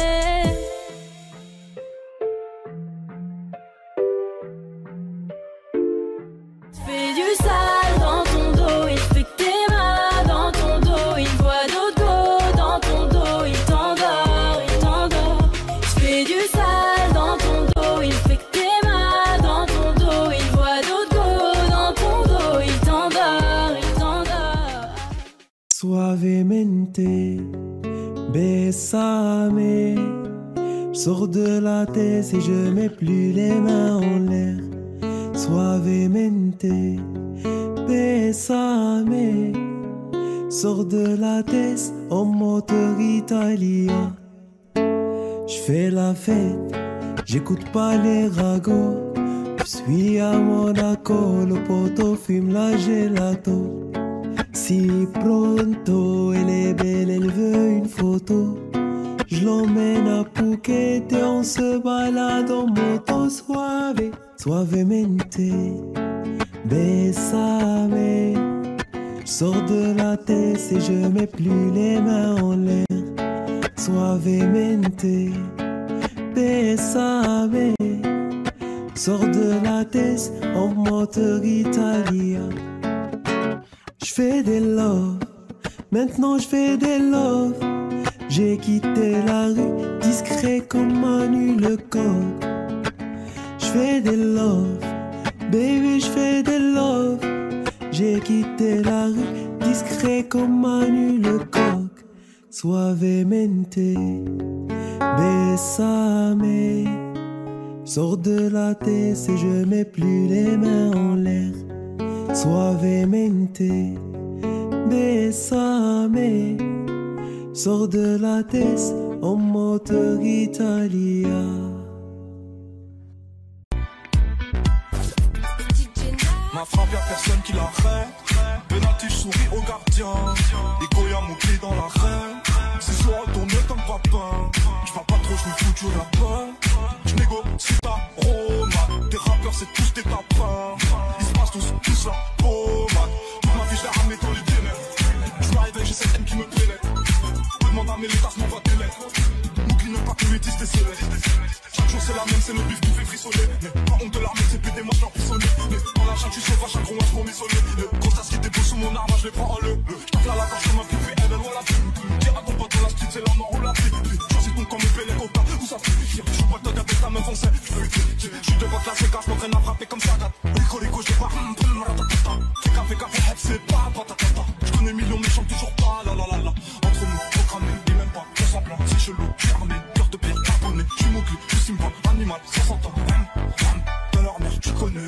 [SPEAKER 1] Fais du sale dans ton dos, il fait que t'es mal dans ton dos. Il voit d'autres go dans ton dos, il t'endort, il t'endort. Fais du sale dans ton dos, il fait que t'es mal dans ton dos. Il voit d'autres go dans ton dos, il t'endort, il t'endort.
[SPEAKER 8] Suavemente, besame. Sors de la tête et je mets plus les mains en l'air. Suavemente, besame. Sors de la tête en moteur italien. J'fais la fête, j'écoute pas les ragots. J'suis à Monaco, le poteau fume la gelato. Si pronto, elle est belle, elle veut une photo. Je l'emmène à Phuket et on se balade en moto. Suave, suavemente, besame. J'sors de la tête et je mets plus les mains en l'air. Suavemente, besame. Sors de la tête en moteur italien. J'fais des love, maintenant j'fais des love. J'ai quitté la rue, discret comme Manu le coq. J'fais des love, baby j'fais des love. J'ai quitté la rue, discret comme Manu le coq. Suavemente, besame. Sors de la tête et je mets plus les mains en l'air. Suavemente, besame. Sors de la tête en moteur italien.
[SPEAKER 7] Ma frappe y'a personne qui l'arrête. Penalty j'souris au gardien. Et Goya mon pied dans l'arène. C'est soir retourné comme papin. J'parle pas trop, j'me fous du rappeur. J'négocie ta Roma. Tes rappeurs c'est tous des tapins. Ils se passent tous la pommade. Toute ma vie j'l'ai ramené dans les ténèbres. J'm'arrive et j'ai cette haine qui me pénètre. Demande à mes létas, m'envoie tes lettres. N'oublie même pas que le métis t'es céleste. Chaque jour c'est la même, c'est le bif qui fait frissonner. Mais pas honte de l'armée, c'est plus des moches, j'en frissonner. Mais dans la chatte, tu sauvage, chaque gros match pour m'isoler. Le gros tas qui débouche sous mon arme, je les prends en le. J'tape là la gorge comme un pipi, elle voilà. Dire à ton pote dans la street, c'est la mort ou la vie. Choisis ton camp, me paie les coca, où ça fait. J'joue pas de tog avec ta meuf, on sait. J'suis devant de la séquence, m'entraîne à frapper comme ça. Rico, je pas. Fais café, c'est pas patatata. J'connais millions, mais chante toujours pas, la la la la. Entre nous, programmé, et même pas, on semblant, c'est chelou, j'suis armé, cœur de pierre, carbonné, j'suis mobile, j'suis simple, animal, 60 ans, dans leur mère, tu connais.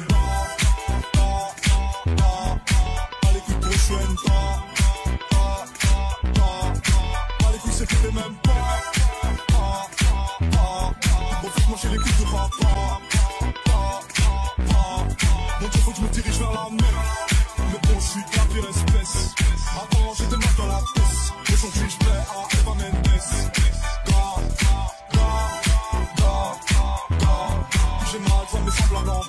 [SPEAKER 7] À l'écoute de Chuen, manger les coups de papa. Mon Dieu, faut que je me dirige vers la mer. Mais bon, je suis de la pire espèce. Avant, j'étais mal dans la tête. Aujourd'hui, je plais à Eva Mendes. J'ai mal, toi, mes semblables en bas.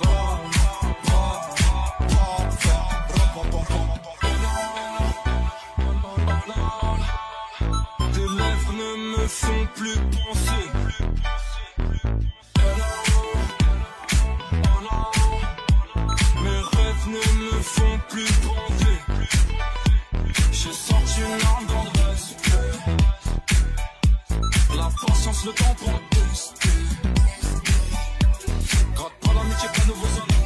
[SPEAKER 7] Tes lèvres ne me font plus penser. Mes rêves ne me font plus bander. J'ai sorti une arme dans le respect. La patience, le temps pour tester. Gratte pas l'amitié, pas de nouveaux amis.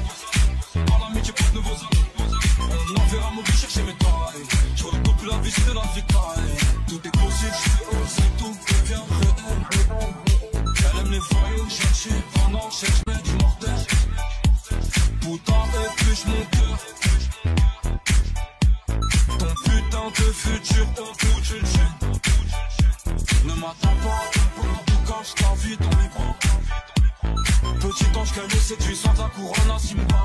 [SPEAKER 7] Pas l'amitié, pas de nouveaux amis. On enverra mon but chercher mes tailles. Je redécouvre plus la vie, c'est de la vie caille. Tout est possible, je fais oser, tout devient réel. Elle aime les voyous, chercher pendant cherche mais du mortel. Putain, épluche mon cœur. Ton putain de futur au bout d'une chaîne. Ne m'attends pas, en tout cas, je t'invite dans mes bras. Petit ange calme séduisant, la couronne à Simba.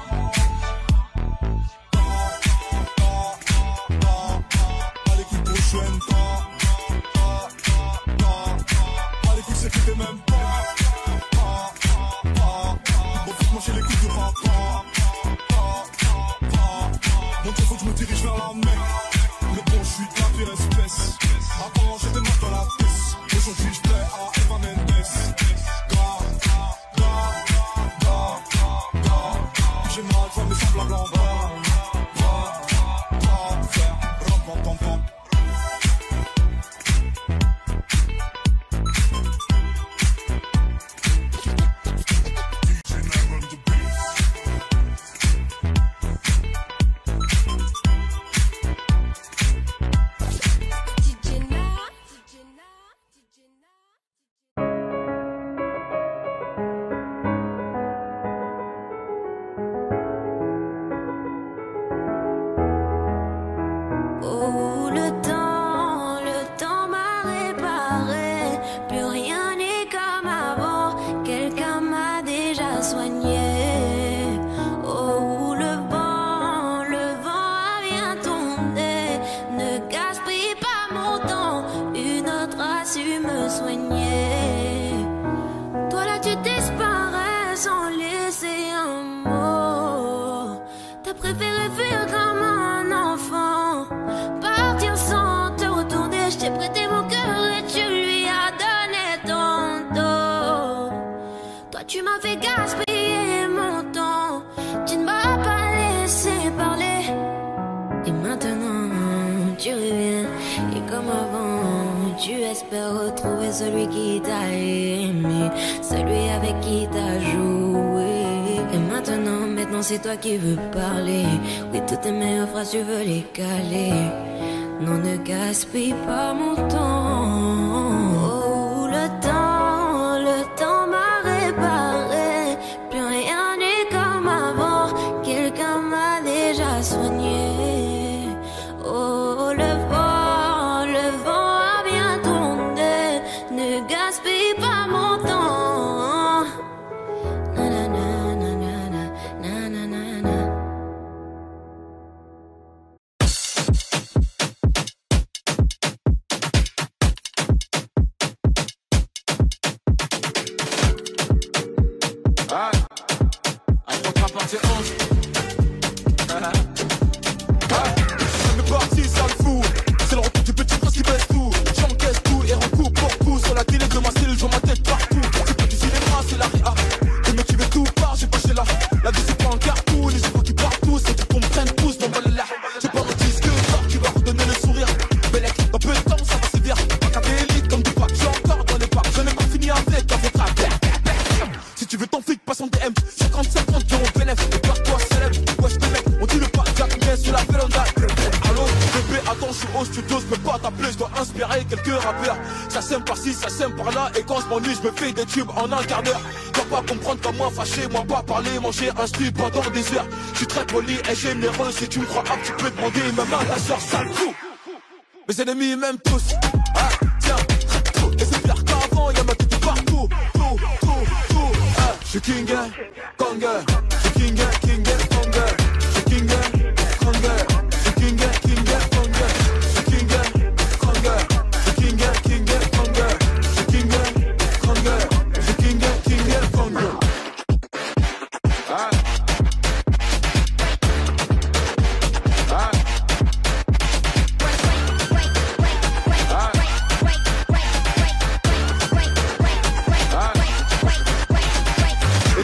[SPEAKER 7] Pas les coups de prochaine, pas les coups de sécurité, même pas. Bon, faut manger les coups de papa. Mon Dieu, faut que je me dirige vers la mer. Mais bon, je suis de la pire espèce. Avant, j'étais mal dans la tête. Aujourd'hui, je plais à Eva Mendes. J'ai mal, toi, mes semblables en bas.
[SPEAKER 1] Tu m'as fait gaspiller mon temps, tu ne m'as pas laissé parler. Et maintenant tu reviens, et comme avant, tu espères retrouver celui qui t'a aimé, celui avec qui t'as joué. Et maintenant c'est toi qui veux parler. Oui, toutes tes meilleures phrases tu veux les caler. Non, ne gaspille pas mon temps. Oh, le temps m'a réparé. Plus rien n'est comme avant. Quelqu'un m'a déjà soigné. Oh, le vent a bien tourné. Ne gaspille pas mon temps. Na na na na na na na na na.
[SPEAKER 7] C'est parti, ça le fout. C'est le retour du petit prince qui baisse tout. J'encaisse tout et recoupe pour tout. Sur la télé de ma style, je vois ma tête partout. C'est pas du cinéma, c'est la réa. Les mecs qui veulent tout part, j'ai pas chez là. La vie c'est pas un cartoon, les gens qui partent tous. C'est qu'on me prenne tous dans le là. J'ai pas mon disque d'or qui va redonner le sourire. Bellec, dans peu de temps, ça va sévir. Pas qu'à l'élite comme du pack, j'ai encore dans les packs. Je n'ai pas fini avec un votre affaire. Si tu veux ton flic, passe en DM. 50-50 diront bénéf. Et toi célèbre. Wesh les mecs, on dit le pas Jack mais sur la véranda. Allô, bébé, attends, je suis au studio, je peux pas t'appeler, je dois inspirer quelques rappeurs. Ça sème par-ci, ça sème par-là. Et quand je m'ennuie, je me fais des tubes en un quart d'heure. Dois pas comprendre comme moi fâché, moi pas parler, manger un slip pendant des heures. Je suis très poli et généreux. Si tu me crois up, tu peux demander même à ta soeur, sale fou. Mes ennemis m'aiment tous. Ah, tiens, et c'est pire qu'avant, y'a ma tête partout. Tout. Ah.
[SPEAKER 9] suis King Kanga, je suis King Kanga, je suis King Kanga, je suis King Kanga, je suis King Kanga, je suis King Kanga, je suis King Kanga, je suis King Kanga.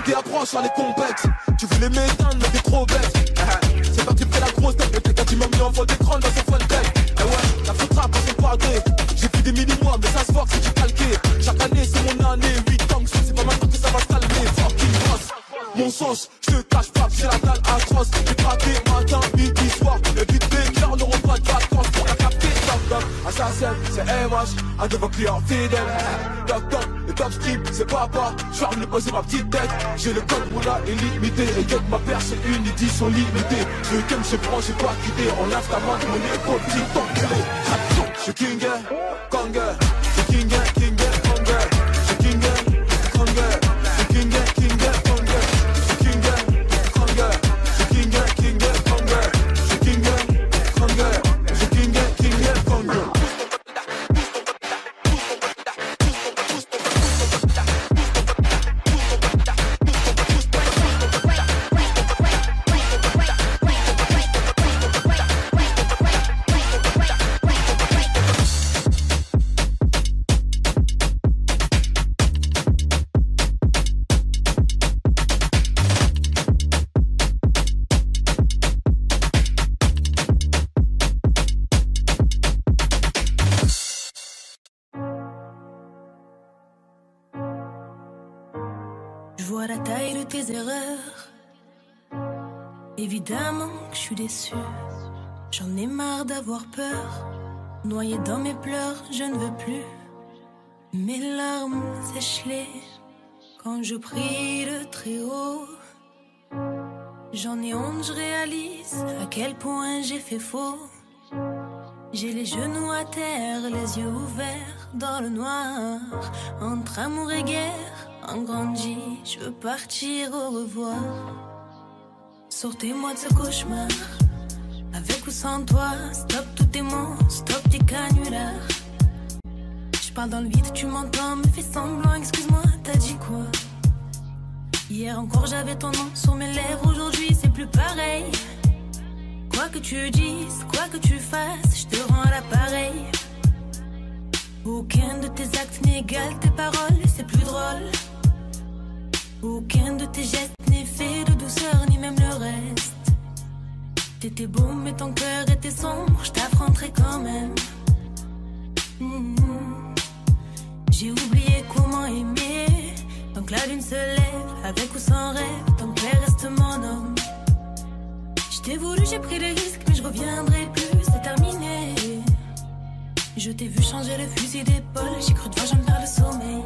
[SPEAKER 9] T'es approche sur les compètes. Tu voulais m'éteindre mais t'es trop bête. C'est pas que tu fais la grosse tête. Mais quelqu'un qui m'a mis en fond d'écran dans son fun tech. Eh ouais, la faute rap c'est pas gré. J'ai pris des mini-mois mais ça se voit que c'est du calqué. Chaque année c'est mon année. 8 ans que c'est pas maintenant que ça va se calmer. Fucking boss. Mon sens, je te cache pas que j'ai la dalle atroce. J'ai braqué matin, midi, soir. Le but de cœur n'auront pas de vacances. Pour la capter, toc toc. Assassin, c'est MH. Un de vos clients fidèles. Toc toc. Le top strip, c'est papa, je suis venu poser ma petite tête. J'ai le code Moula illimité. Et que ma paire c'est une édition limitée. Je veux qu'elle me se prend, j'ai pas quitté. On lave ta main de mon épaule, petit enculé. Je suis King Kanga, je suis King Kanga, je suis King Kanga, je suis King Kanga, je suis King Kanga, je suis King Kanga, je suis King Kanga, je suis King Kanga, je suis King Kanga.
[SPEAKER 1] Je vois la taille de tes erreurs. Évidemment que je suis déçue. J'en ai marre d'avoir peur. Noyée dans mes pleurs, je ne veux plus. Mes larmes sèchent-les quand je prie le très haut. J'en ai honte, je réalise à quel point j'ai fait faux. J'ai les genoux à terre, les yeux ouverts dans le noir. Entre amour et guerre, en grandi, je veux partir au revoir. Sortez-moi de ce cauchemar, avec ou sans toi. Stop tous tes mots, stop tes canulars. Je parle dans le vide, tu m'entends, me fais semblant, excuse-moi, t'as dit quoi? Hier encore j'avais ton nom sur mes lèvres, aujourd'hui c'est plus pareil. Quoi que tu dises, quoi que tu fasses, je te rends l'appareil. Aucun de tes actes n'égale tes paroles, c'est plus drôle. Aucun de tes gestes n'est fait de douceur, ni même le reste. T'étais beau mais ton cœur était sombre, je t'affronterai quand même. J'ai oublié comment aimer. Tant que la lune se lève, avec ou sans rêve, ton père reste mon homme. Je t'ai voulu, j'ai pris des risques, mais je reviendrai plus, c'est terminé. Je t'ai vu changer le fusil d'épaule, j'ai cru devoir j'en perds le sommeil.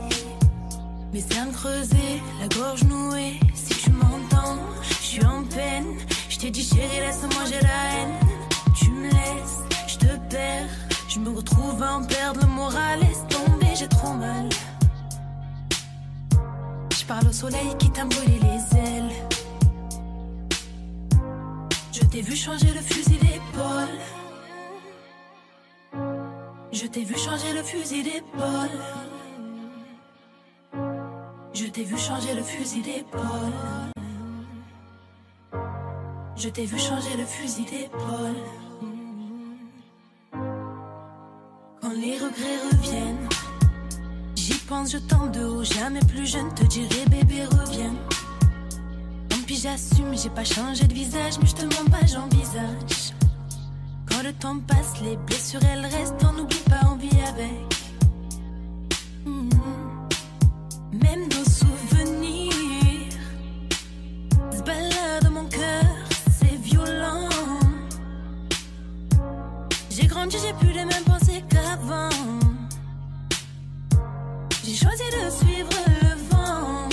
[SPEAKER 1] Mes cernes creusées, la gorge nouée, si tu m'entends, je suis en peine. Je t'ai dit chérie, laisse-moi, j'ai la haine. Tu me laisses, je te perds. Je me retrouve à en perdre le moral, laisse tomber, j'ai trop mal. Je parle au soleil qui t'a brûlé les ailes. Je t'ai vu changer le fusil d'épaule. Je t'ai vu changer le fusil d'épaule. Je t'ai vu changer le fusil d'épaule. Je t'ai vu changer le fusil d'épaule. Quand les regrets reviennent, j'y pense, je tente de haut. Jamais plus je ne te dirai bébé reviens. Tant pis j'assume, j'ai pas changé de visage, mais je te mens pas, j'envisage. Quand le temps passe, les blessures elles restent, on n'oublie pas, on vit avec. Même nos souvenirs se baladent dans mon cœur, c'est violent. J'ai grandi, j'ai plus les mêmes pensées qu'avant. J'ai choisi de suivre le vent.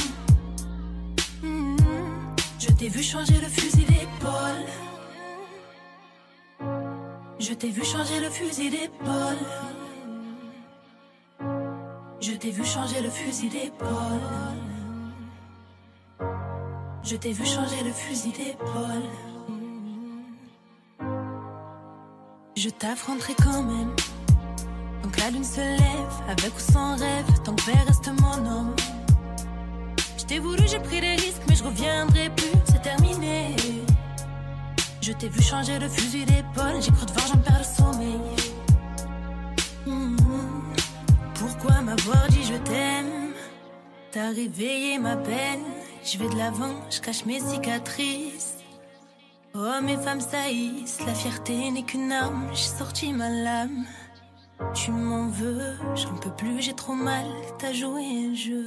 [SPEAKER 1] Je t'ai vu changer le fusil d'épaule. Je t'ai vu changer le fusil d'épaule. Je t'ai vu changer le fusil d'épaule.
[SPEAKER 3] Je t'ai vu changer le fusil d'épaule. Je t'affronterai quand même. Donc la lune se lève, avec ou sans rêve, tant que verre reste mon homme. Je t'ai voulu, j'ai pris des risques, mais je reviendrai plus, c'est terminé. Je t'ai vu changer le fusil d'épaule, j'ai cru devoir, j'en perds le sommeil. Pourquoi m'avoir dit je t'aime? T'as réveillé ma peine, je vais de l'avant, je cache mes cicatrices. Hommes et femmes saillissent, la fierté n'est qu'une arme, j'ai sorti ma lame. Tu m'en veux, j'en peux plus, j'ai trop mal, t'as joué un jeu.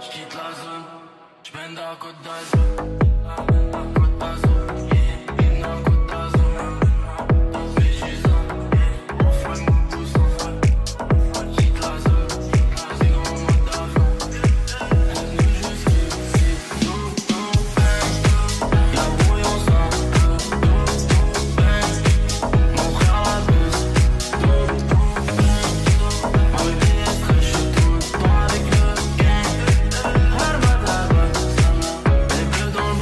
[SPEAKER 10] J'quitte la zone, j'mène dans la côte d'Azur. Côte d'Azur, in la côte d'Azur. Mais j'suis un, on fait mon pouce, on fait. J'quitte la zone, c'est dans mon mode d'avant. Nous jusqu'ici, tout bang. Y'a brouillon ça, tout bang. Mon frère la buse, tout bang. Ma vie est fraîche, j'suis tout le temps avec le gang. Arma d'arma, les bleus dans le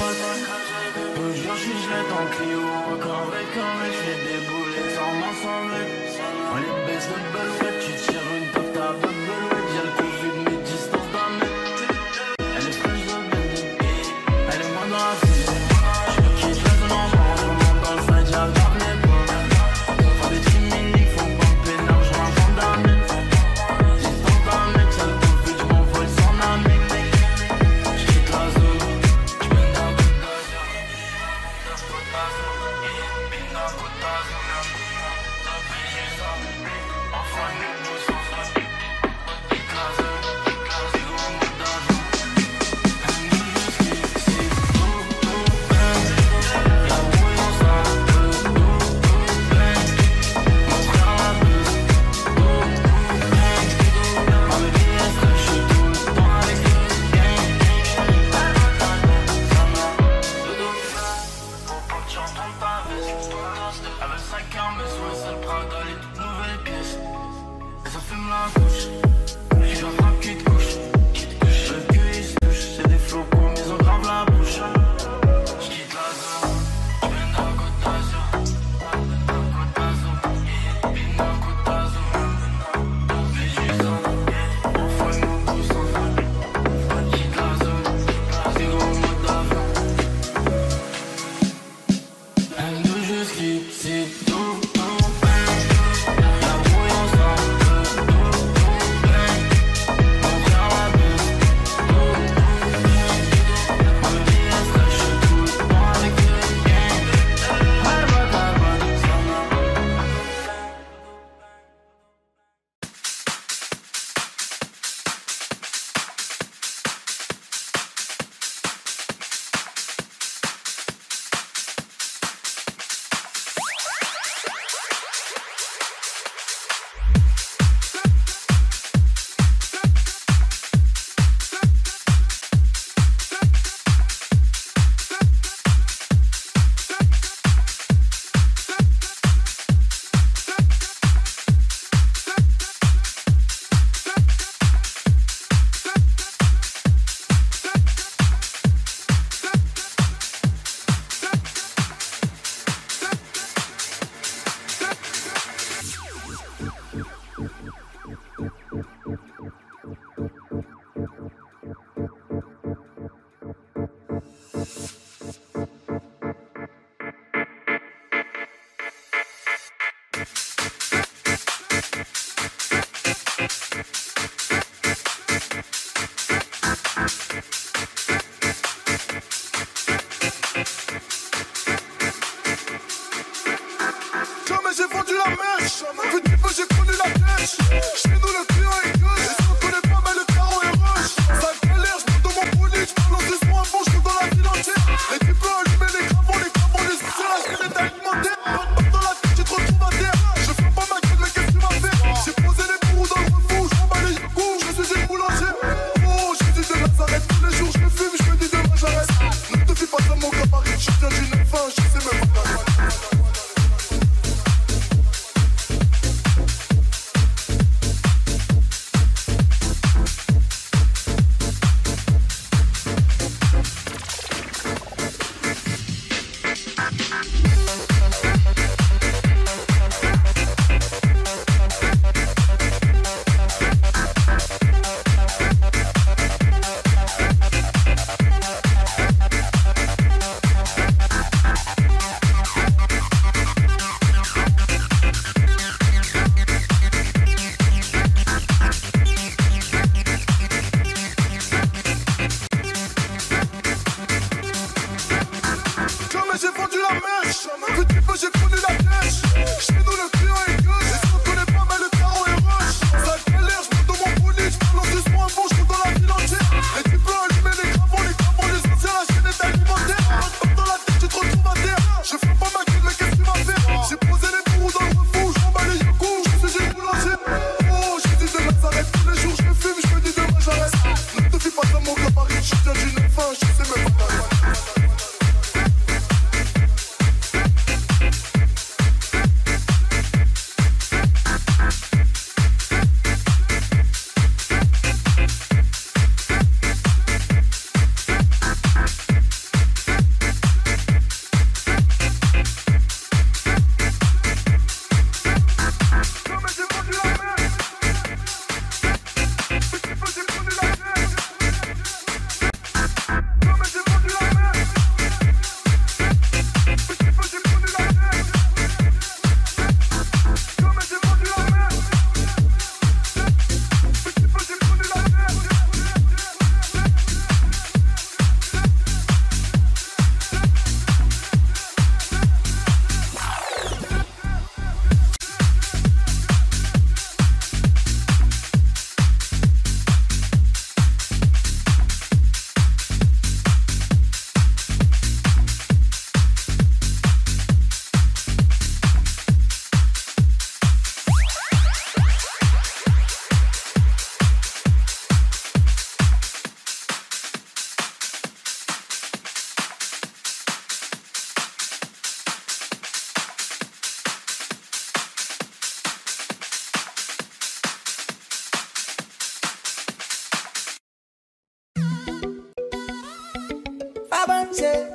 [SPEAKER 11] say,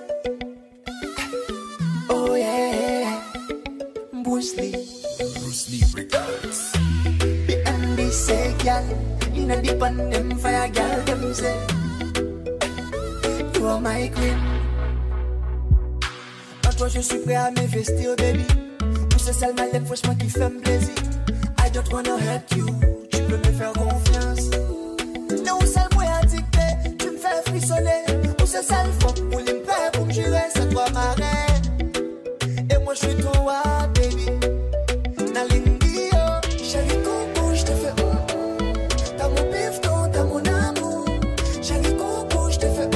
[SPEAKER 11] oh yeah, Bruce Lee records. And they say, girl, in a deep on them fire, girl, them say, you are my queen. Toi je suis prêt à m'investir, baby. Pour ce seul malin, franchement qui fait me plaisir. I don't wanna hurt you, tu peux me faire confiance. Non, seul moi addicté, tu me fais frissonner. Pour ce seul fuck, pour l'impair, pour me jurer, c'est toi ma reine. Et moi je suis toi, baby. Nalindio, chérie coco, je te fais t'as mon pifton, t'as mon amour. Chérie coco, je te fais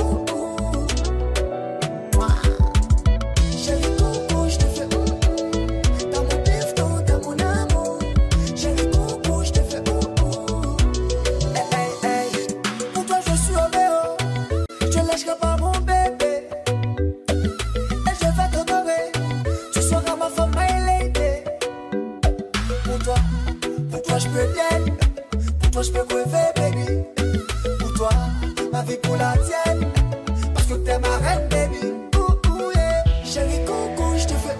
[SPEAKER 11] je peux crever, baby. Pour toi, ma vie pour la tienne. Parce que t'es ma reine, baby. Yeah. Chérie coco, je te fais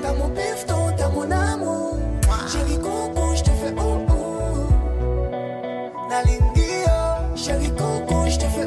[SPEAKER 11] t'as mon pifton, t'as mon amour. Chérie coco, je te fais Nalindio. Chérie coco, je te fais